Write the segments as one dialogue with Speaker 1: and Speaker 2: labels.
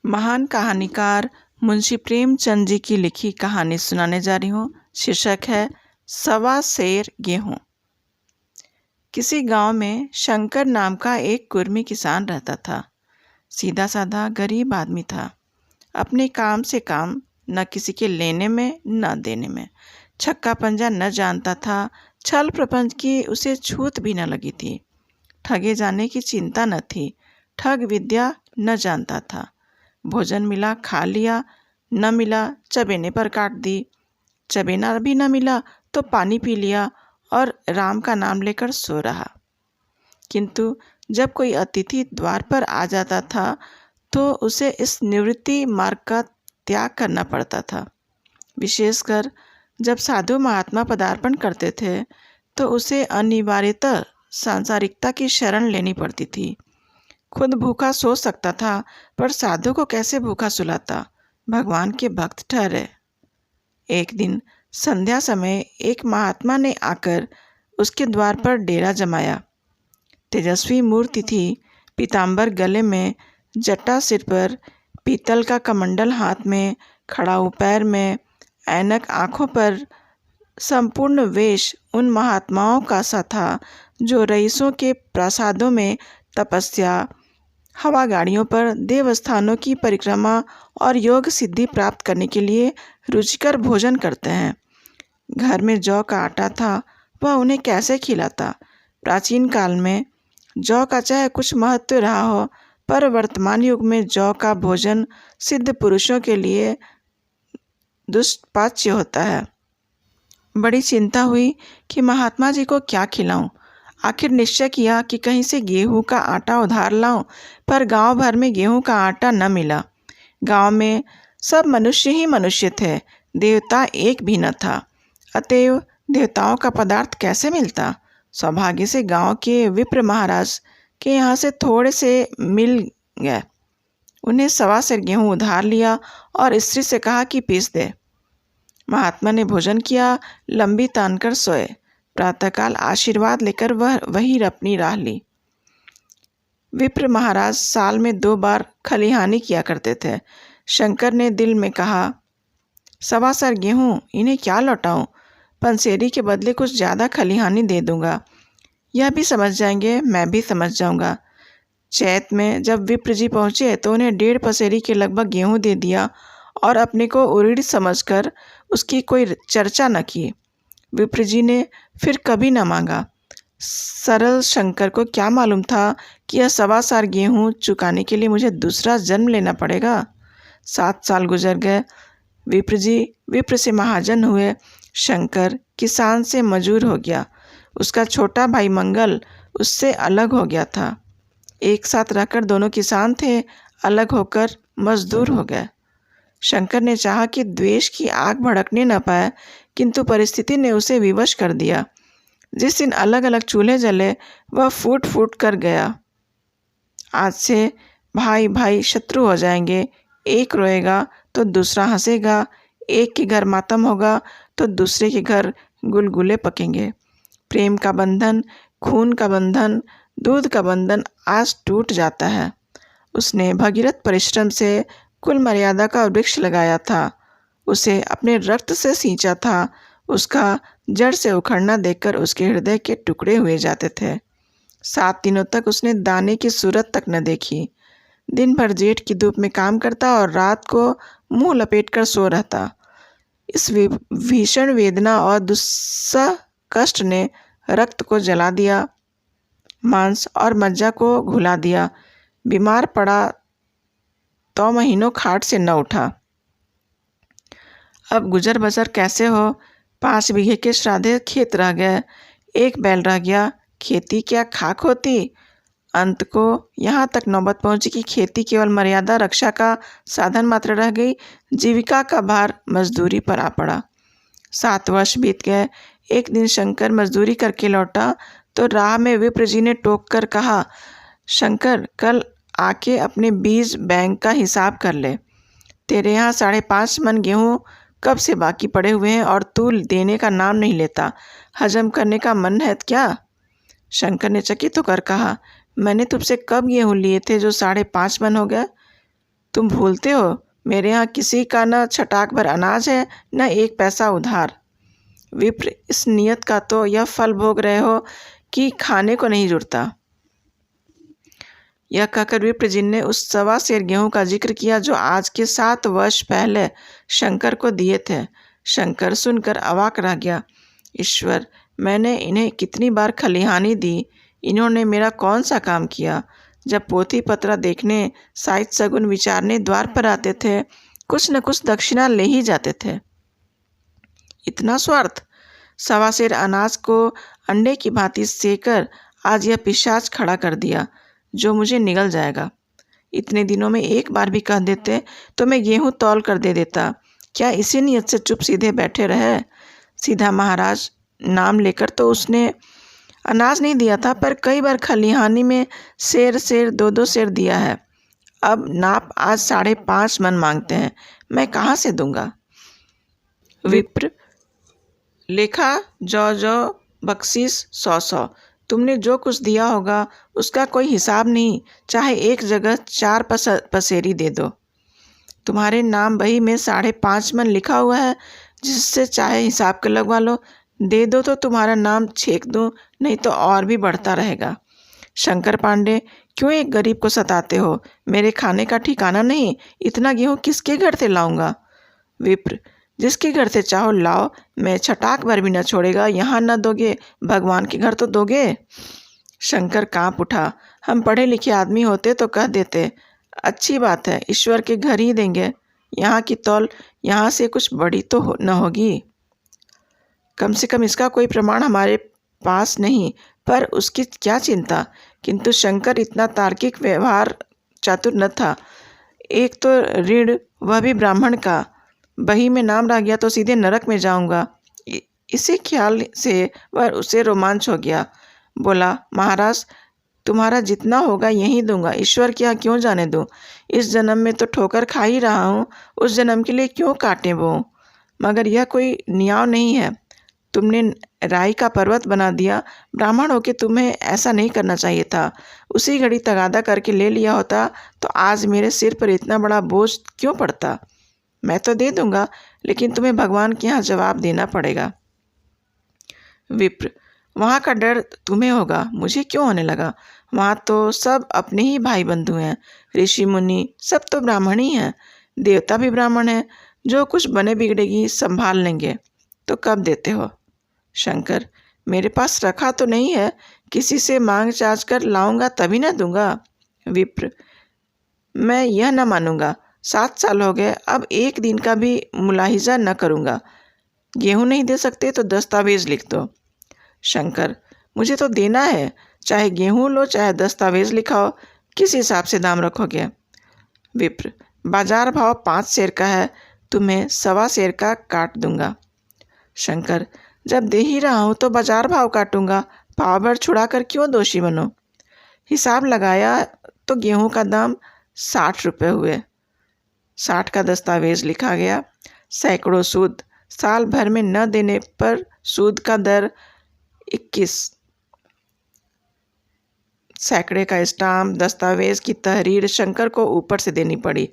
Speaker 1: महान कहानीकार मुंशी प्रेमचंद जी की लिखी कहानी सुनाने जा रही हूँ। शीर्षक है सवा सेर गेहूँ। किसी गांव में शंकर नाम का एक कुर्मी किसान रहता था। सीधा साधा गरीब आदमी था। अपने काम से काम, न किसी के लेने में न देने में। छक्का पंजा न जानता था। छल प्रपंच की उसे छूत भी न लगी थी। ठगे जाने की चिंता न थी। ठग विद्या न जानता था। भोजन मिला खा लिया, न मिला चबेने पर काट दी। चबेना भी न मिला तो पानी पी लिया और राम का नाम लेकर सो रहा। किंतु जब कोई अतिथि द्वार पर आ जाता था तो उसे इस निवृत्ति मार्ग का त्याग करना पड़ता था। विशेषकर जब साधु महात्मा पदार्पण करते थे तो उसे अनिवार्यतः सांसारिकता की शरण लेनी पड़ती थी। खुद भूखा सो सकता था, पर साधु को कैसे भूखा सुलाता? भगवान के भक्त ठहरे। एक दिन संध्या समय एक महात्मा ने आकर उसके द्वार पर डेरा जमाया। तेजस्वी मूर्ति थी। पीताम्बर गले में, जटा सिर पर, पीतल का कमंडल हाथ में, खड़ाऊ पैर में, ऐनक आँखों पर। संपूर्ण वेश उन महात्माओं का सा था जो रईसों के प्रासादों में तपस्या, हवा गाड़ियों पर, देवस्थानों की परिक्रमा और योग सिद्धि प्राप्त करने के लिए रुचिकर भोजन करते हैं। घर में जौ का आटा था, वह उन्हें कैसे खिलाता? प्राचीन काल में जौ का चाहे कुछ महत्व रहा हो, पर वर्तमान युग में जौ का भोजन सिद्ध पुरुषों के लिए दुष्पाच्य होता है। बड़ी चिंता हुई कि महात्मा जी को क्या खिलाऊं। आखिर निश्चय किया कि कहीं से गेहूं का आटा उधार लाऊं, पर गांव भर में गेहूं का आटा न मिला। गांव में सब मनुष्य ही मनुष्य थे, देवता एक भी न था। अतएव देवताओं का पदार्थ कैसे मिलता? सौभाग्य से गांव के विप्र महाराज के यहाँ से थोड़े से मिल गए। उन्हें सवा सेर गेहूं उधार लिया और स्त्री से कहा कि पीस दे। महात्मा ने भोजन किया, लंबी तानकर सोए। प्रातःकाल आशीर्वाद लेकर वह वही अपनी राह ली। विप्र महाराज साल में 2 बार खलिहानी किया करते थे। शंकर ने दिल में कहा, सवा सेर गेहूँ इन्हें क्या लौटाऊं? पंसेरी के बदले कुछ ज़्यादा खलिहानी दे दूंगा। यह भी समझ जाएंगे, मैं भी समझ जाऊंगा। चैत में जब विप्र जी पहुँचे तो उन्हें 1.5 पसेरी के लगभग गेहूँ दे दिया और अपने को उरीड़ समझकर उसकी कोई चर्चा न की। विप्र जी ने फिर कभी न मांगा। सरल शंकर को क्या मालूम था कि यह सवा सेर गेहूँ चुकाने के लिए मुझे दूसरा जन्म लेना पड़ेगा। 7 साल गुजर गए। विप्र जी विप्र से महाजन हुए। शंकर किसान से मजूर हो गया। उसका छोटा भाई मंगल उससे अलग हो गया था। एक साथ रहकर दोनों किसान थे, अलग होकर मजदूर हो गए। शंकर ने चाहा कि द्वेष की आग भड़कने न पाए, किंतु परिस्थिति ने उसे विवश कर दिया। जिस दिन अलग अलग चूल्हे जले, वह फूट फूट कर गया। आज से भाई भाई शत्रु हो जाएंगे। एक रोएगा तो दूसरा हंसेगा। एक के घर मातम होगा तो दूसरे के घर गुलगुले पकेंगे। प्रेम का बंधन, खून का बंधन, दूध का बंधन आज टूट जाता है। उसने भगीरथ परिश्रम से कुल मर्यादा का वृक्ष लगाया था, उसे अपने रक्त से सींचा था। उसका जड़ से उखड़ना देखकर उसके हृदय के टुकड़े हुए जाते थे। 7 दिनों तक उसने दाने की सूरत तक न देखी। दिन भर जेठ की धूप में काम करता और रात को मुंह लपेटकर सो रहता। इस भीषण वेदना और दुस्सह कष्ट ने रक्त को जला दिया, मांस और मज्जा को घुला दिया। बीमार पड़ा तो महीनों खाट से न उठा। अब गुजर बसर कैसे हो? 5 बीघे के श्राद्धे खेत रह गए। 1 बैल रह गया। खेती क्या खाक होती? अंत को यहाँ तक नौबत पहुँची कि खेती केवल मर्यादा रक्षा का साधन मात्र रह गई। जीविका का भार मजदूरी पर आ पड़ा। 7 वर्ष बीत गए। एक दिन शंकर मजदूरी करके लौटा तो राह में विप्र जी ने टोक कर कहा, शंकर, कल आके अपने बीज बैंक का हिसाब कर ले। तेरे यहाँ 5.5 मन गेहूँ कब से बाकी पड़े हुए हैं और तू देने का नाम नहीं लेता। हजम करने का मन है क्या? शंकर ने चकित होकर कहा, मैंने तुमसे कब गेहूँ लिए थे जो 5.5 मन हो गए? तुम भूलते हो मेरे यहाँ किसी का न छटाक भर अनाज है न एक पैसा उधार। विप्र, इस नियत का तो यह फल भोग रहे हो कि खाने को नहीं जुड़ता। यह कहकर विप्र जी ने उस 1.25 सेर गेहूं का जिक्र किया जो आज के 7 वर्ष पहले शंकर को दिए थे। शंकर सुनकर अवाक रह गया। ईश्वर, मैंने इन्हें कितनी बार खलिहानी दी, इन्होंने मेरा कौन सा काम किया। जब पोथी पत्रा देखने, साहित्य सगुन विचारने द्वार पर आते थे, कुछ न कुछ दक्षिणा ले ही जाते थे। इतना स्वार्थ! 1.25 सेर अनाज को अंडे की भांति सेकर आज यह पिशाच खड़ा कर दिया जो मुझे निगल जाएगा। इतने दिनों में एक बार भी कह देते तो मैं गेहूं तौल कर दे देता। क्या इसी नियत से चुप सीधे बैठे रहे? सीधा महाराज नाम लेकर तो उसने अनाज नहीं दिया था, पर कई बार खलिहानी में सेर 2-2 सेर दिया है। अब नाप आज 5.5 मन मांगते हैं, मैं कहाँ से दूंगा? विप्र, लेखा जौ बख्शीश 100-100। तुमने जो कुछ दिया होगा उसका कोई हिसाब नहीं, चाहे एक जगह 4 पसेरी दे दो। तुम्हारे नाम बही में 5.5 मन लिखा हुआ है, जिससे चाहे हिसाब के लगवा लो। दे दो तो तुम्हारा नाम छेक दूं, नहीं तो और भी बढ़ता रहेगा। शंकर पांडे, क्यों एक गरीब को सताते हो? मेरे खाने का ठिकाना नहीं, इतना गेहूं किसके घर से लाऊंगा? विप्र, जिसके घर से चाहो लाओ, मैं छटाक भर भी न छोड़ेगा। यहाँ न दोगे, भगवान के घर तो दोगे। शंकर कांप उठा। हम पढ़े लिखे आदमी होते तो कह देते, अच्छी बात है, ईश्वर के घर ही देंगे। यहाँ की तौल यहाँ से कुछ बड़ी तो न होगी। कम से कम इसका कोई प्रमाण हमारे पास नहीं, पर उसकी क्या चिंता। किंतु शंकर इतना तार्किक व्यवहार चातुर न था। एक तो ऋण, वह भी ब्राह्मण का, बही में नाम रह गया तो सीधे नरक में जाऊंगा। इसी ख्याल से वह उसे रोमांच हो गया। बोला, महाराज तुम्हारा जितना होगा यही दूंगा, ईश्वर क्या क्यों जाने दूं। इस जन्म में तो ठोकर खा ही रहा हूँ, उस जन्म के लिए क्यों काटे वो। मगर यह कोई न्याय नहीं है। तुमने राई का पर्वत बना दिया। ब्राह्मण होके तुम्हें ऐसा नहीं करना चाहिए था। उसी घड़ी तगादा करके ले लिया होता तो आज मेरे सिर पर इतना बड़ा बोझ क्यों पड़ता। मैं तो दे दूंगा, लेकिन तुम्हें भगवान के यहाँ जवाब देना पड़ेगा। विप्र, वहाँ का डर तुम्हें होगा, मुझे क्यों होने लगा। वहाँ तो सब अपने ही भाई बंधु हैं, ऋषि मुनि सब तो ब्राह्मण ही हैं, देवता भी ब्राह्मण है। जो कुछ बने बिगड़ेगी संभाल लेंगे। तो कब देते हो? शंकर, मेरे पास रखा तो नहीं है, किसी से मांग चाच कर लाऊंगा तभी ना दूंगा। विप्र, मैं यह न मानूंगा। 7 साल हो गए, अब एक दिन का भी मुलाहिजा न करूंगा। गेहूं नहीं दे सकते तो दस्तावेज लिख दो। शंकर, मुझे तो देना है, चाहे गेहूं लो चाहे दस्तावेज लिखाओ। किस हिसाब से दाम रखोगे? विप्र, बाजार भाव 5 सेर का है, तुम्हें 1.25 सेर का काट दूंगा। शंकर, जब दे ही रहा हूं तो बाजार भाव काटूंगा, पाव भर छुड़ा कर क्यों दोषी बनो। हिसाब लगाया तो गेहूं का दाम 60 रुपये हुए। 60 का दस्तावेज लिखा गया। सैकड़ों सूद, साल भर में न देने पर सूद का दर 21। सैकड़े का स्टाम्प, दस्तावेज की तहरीर शंकर को ऊपर से देनी पड़ी।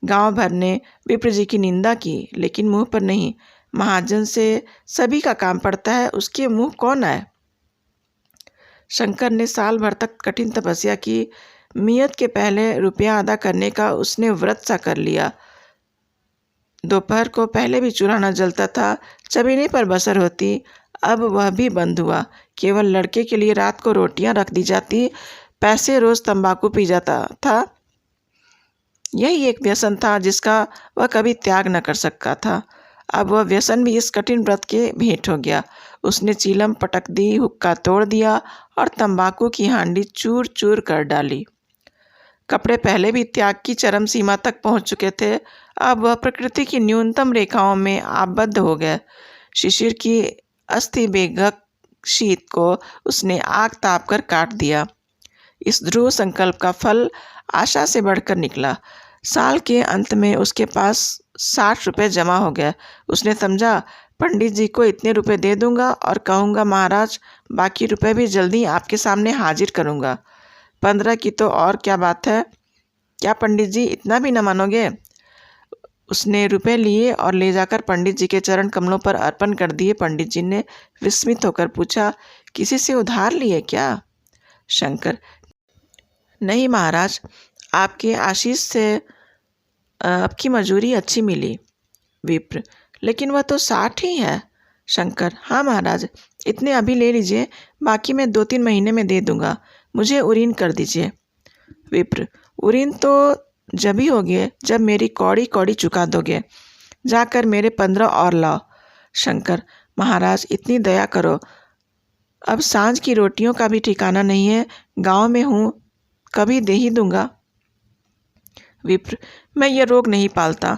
Speaker 1: गांव भर ने विप्र जी की निंदा की, लेकिन मुंह पर नहीं। महाजन से सभी का काम पड़ता है, उसके मुंह कौन आए। शंकर ने साल भर तक कठिन तपस्या की। मियत के पहले रुपया अदा करने का उसने व्रत सा कर लिया। दोपहर को पहले भी चूल्हा न जलता था, चबीने पर बसर होती, अब वह भी बंद हुआ। केवल लड़के के लिए रात को रोटियां रख दी जाती, पैसे रोज तंबाकू पी जाता था। यही एक व्यसन था जिसका वह कभी त्याग न कर सकता था। अब वह व्यसन भी इस कठिन व्रत के भेंट हो गया। उसने चीलम पटक दी, हुक्का तोड़ दिया और तंबाकू की हांडी चूर चूर कर डाली। कपड़े पहले भी त्याग की चरम सीमा तक पहुंच चुके थे, अब वह प्रकृति की न्यूनतम रेखाओं में आबद्ध हो गए। शिशिर की अस्थि बेगक शीत को उसने आग ताप कर काट दिया। इस ध्रुव संकल्प का फल आशा से बढ़कर निकला। साल के अंत में उसके पास 60 रुपये जमा हो गए। उसने समझा, पंडित जी को इतने रुपए दे दूंगा और कहूँगा, महाराज बाकी रुपए भी जल्दी आपके सामने हाजिर करूँगा। 15 की तो और क्या बात है। क्या पंडित जी, इतना भी न मानोगे? उसने रुपए लिए और ले जाकर पंडित जी के चरण कमलों पर अर्पण कर दिए। पंडित जी ने विस्मित होकर पूछा, किसी से उधार लिए क्या? शंकर, नहीं महाराज, आपके आशीष से आपकी मजूरी अच्छी मिली। विप्र, लेकिन वह तो 60 ही है। शंकर, हाँ महाराज, इतने अभी ले लीजिए, बाकी मैं 2-3 महीने में दे दूंगा। मुझे उरीन कर दीजिए। विप्र, उरीन तो जब ही होगे जब मेरी कौड़ी कौड़ी चुका दोगे। जाकर मेरे 15 और लाओ। शंकर, महाराज इतनी दया करो, अब सांझ की रोटियों का भी ठिकाना नहीं है। गांव में हूँ, कभी दे ही दूंगा। विप्र, मैं ये रोग नहीं पालता,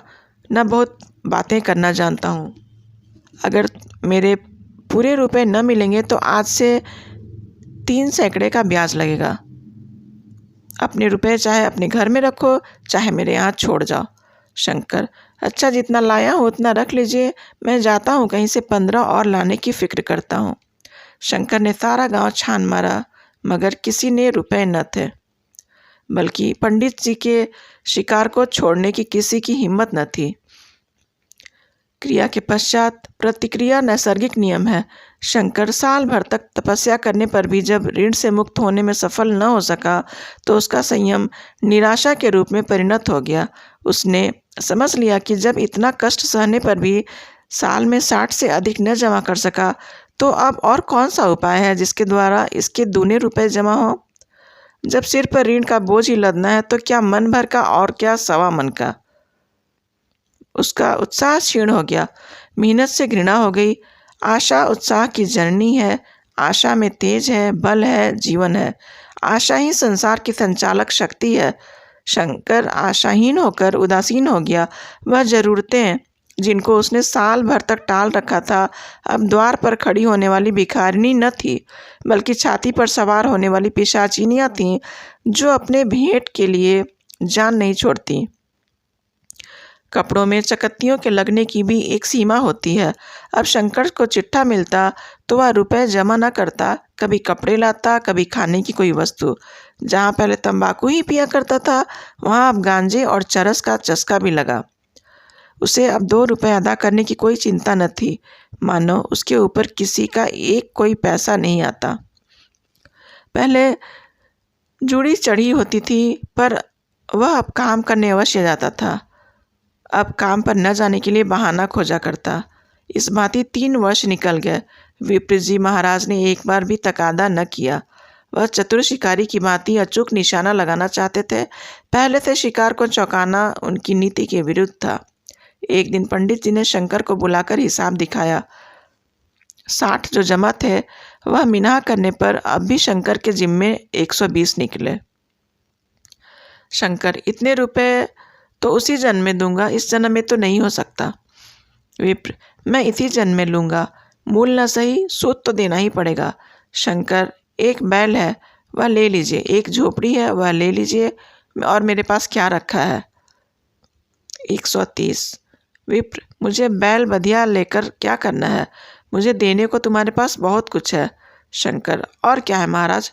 Speaker 1: न बहुत बातें करना जानता हूँ। अगर मेरे पूरे रुपए न मिलेंगे तो आज से 3 सैकड़े का ब्याज लगेगा। अपने रुपए चाहे अपने घर में रखो, चाहे मेरे यहाँ छोड़ जाओ। शंकर, अच्छा, जितना लाया हूँ उतना रख लीजिए, मैं जाता हूँ, कहीं से 15 और लाने की फिक्र करता हूँ। शंकर ने सारा गांव छान मारा, मगर किसी ने रुपए न थे, बल्कि पंडित जी के शिकार को छोड़ने की किसी की हिम्मत न थी। क्रिया के पश्चात प्रतिक्रिया नैसर्गिक नियम है। शंकर साल भर तक तपस्या करने पर भी जब ऋण से मुक्त होने में सफल न हो सका तो उसका संयम निराशा के रूप में परिणत हो गया। उसने समझ लिया कि जब इतना कष्ट सहने पर भी साल में 60 से अधिक न जमा कर सका तो अब और कौन सा उपाय है जिसके द्वारा इसके दूने रुपए जमा हो। जब सिर पर ऋण का बोझ ही लदना है तो क्या मन भर का और क्या सवा मन का। उसका उत्साह क्षीण हो गया, मेहनत से घृणा हो गई। आशा उत्साह की जननी है। आशा में तेज है, बल है, जीवन है। आशा ही संसार की संचालक शक्ति है। शंकर आशाहीन होकर उदासीन हो गया। वह जरूरतें जिनको उसने साल भर तक टाल रखा था अब द्वार पर खड़ी होने वाली भिखारिनी न थी, बल्कि छाती पर सवार होने वाली पिशाचिनियाँ थीं जो अपने भेंट के लिए जान नहीं छोड़ती। कपड़ों में चकत्तियों के लगने की भी एक सीमा होती है। अब शंकर को चिट्ठा मिलता तो वह रुपए जमा न करता, कभी कपड़े लाता, कभी खाने की कोई वस्तु। जहाँ पहले तंबाकू ही पिया करता था वहाँ अब गांजे और चरस का चस्का भी लगा। उसे अब 2 रुपए अदा करने की कोई चिंता न थी, मानो उसके ऊपर किसी का एक कोई पैसा नहीं आता। पहले जूड़ी चढ़ी होती थी, पर वह अब काम करने अवश्य जाता था। अब काम पर न जाने के लिए बहाना खोजा करता। इस भांति 3 वर्ष निकल गए। विप्र जी महाराज ने एक बार भी तकादा न किया। वह चतुर शिकारी की भांति अचूक निशाना लगाना चाहते थे। पहले से शिकार को चौंकाना उनकी नीति के विरुद्ध था। एक दिन पंडित जी ने शंकर को बुलाकर हिसाब दिखाया। 60 जो जमा थे वह मिनाह करने पर अब भी शंकर के जिम्मे 120 निकले। शंकर, इतने रुपए तो उसी जन्म में दूंगा, इस जन्म में तो नहीं हो सकता। विप्र, मैं इसी जन्म में लूँगा, मूल न सही सूद तो देना ही पड़ेगा। शंकर, एक बैल है वह ले लीजिए, एक झोपड़ी है वह ले लीजिए, और मेरे पास क्या रखा है। 130। विप्र, मुझे बैल बधिया लेकर क्या करना है, मुझे देने को तुम्हारे पास बहुत कुछ है। शंकर, और क्या है महाराज।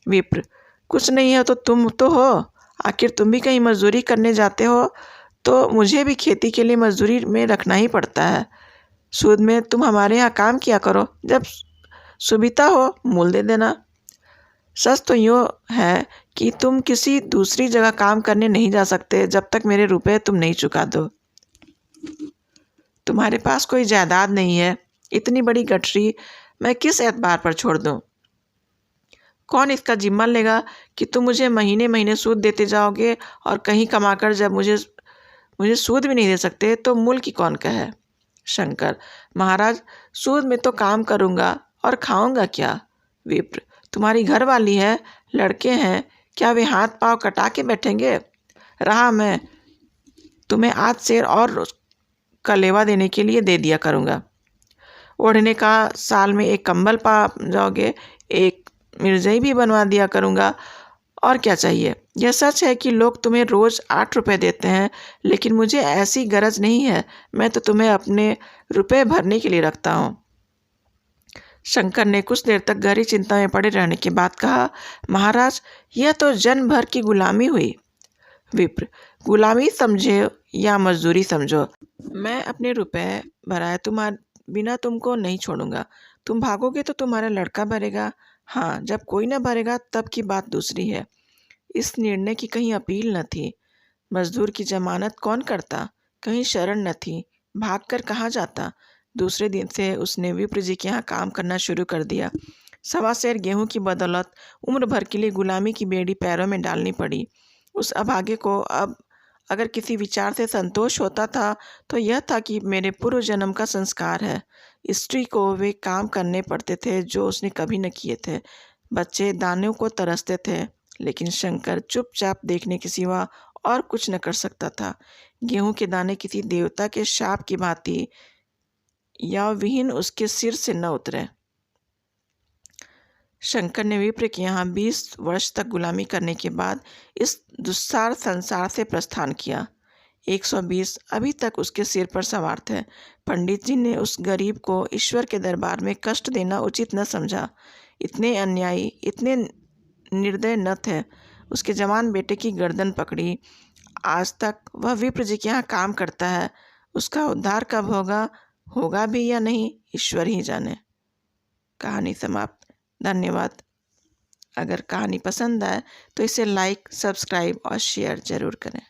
Speaker 1: विप्र, कुछ नहीं है तो तुम तो हो, आखिर तुम भी कहीं मजदूरी करने जाते हो तो मुझे भी खेती के लिए मजदूरी में रखना ही पड़ता है। सूद में तुम हमारे यहाँ काम किया करो, जब सुविधा हो मूल दे देना। सच तो यूँ है कि तुम किसी दूसरी जगह काम करने नहीं जा सकते जब तक मेरे रुपए तुम नहीं चुका दो। तुम्हारे पास कोई जायदाद नहीं है, इतनी बड़ी गठरी मैं किस एतबार पर छोड़ दूँ। कौन इसका जिम्मा लेगा कि तुम मुझे महीने महीने सूद देते जाओगे, और कहीं कमाकर जब मुझे सूद भी नहीं दे सकते तो मूल की कौन कहे। शंकर, महाराज सूद में तो काम करूँगा और खाऊंगा क्या। विप्र, तुम्हारी घरवाली है, लड़के हैं, क्या वे हाथ पांव कटा के बैठेंगे। रहा मैं तुम्हें आज शेर और का लेवा देने के लिए दे दिया करूँगा। ओढ़ने का साल में एक कंबल पा जाओगे, एक मिर्जई भी बनवा दिया करूँगा, और क्या चाहिए। यह सच है कि लोग तुम्हें रोज़ 8 रुपए देते हैं, लेकिन मुझे ऐसी गरज नहीं है, मैं तो तुम्हें अपने रुपए भरने के लिए रखता हूँ। शंकर ने कुछ देर तक गहरी चिंता में पड़े रहने के बाद कहा, महाराज यह तो जन्म भर की गुलामी हुई। विप्र: गुलामी समझो या मजदूरी समझो, मैं अपने रुपए भराए बिना तुमको नहीं छोड़ूंगा। तुम भागोगे तो तुम्हारा लड़का भरेगा। हाँ, जब कोई न भरेगा तब की बात दूसरी है। इस निर्णय की कहीं अपील न थी। मजदूर की जमानत कौन करता? कहीं शरण न थी। भागकर कहाँ जाता? दूसरे दिन से उसने विप्र जी के यहाँ काम करना शुरू कर दिया। 1.25 सेर गेहूं की बदौलत उम्र भर के लिए गुलामी की बेड़ी पैरों में डालनी पड़ी। उस अभागे को अब अगर किसी विचार से संतोष होता था तो यह था कि मेरे पूर्व जन्म का संस्कार है। स्त्री को वे काम करने पड़ते थे जो उसने कभी न किए थे। बच्चे दानों को तरसते थे, लेकिन शंकर चुपचाप देखने के सिवा और कुछ न कर सकता था। गेहूं के दाने किसी देवता के शाप की भांति या विहीन उसके सिर से न उतरे। शंकर ने विप्र के यहाँ 20 वर्ष तक गुलामी करने के बाद इस दुस्सार संसार से प्रस्थान किया। 120 अभी तक उसके सिर पर सवार थे। पंडित जी ने उस गरीब को ईश्वर के दरबार में कष्ट देना उचित न समझा। इतने अन्यायी, इतने निर्दय न थे। उसके जवान बेटे की गर्दन पकड़ी। आज तक वह विप्र जी के यहाँ काम करता है। उसका उद्धार कब होगा, होगा भी या नहीं, ईश्वर ही जाने। कहानी समाप्त। धन्यवाद। अगर कहानी पसंद आए तो इसे लाइक, सब्सक्राइब और शेयर ज़रूर करें।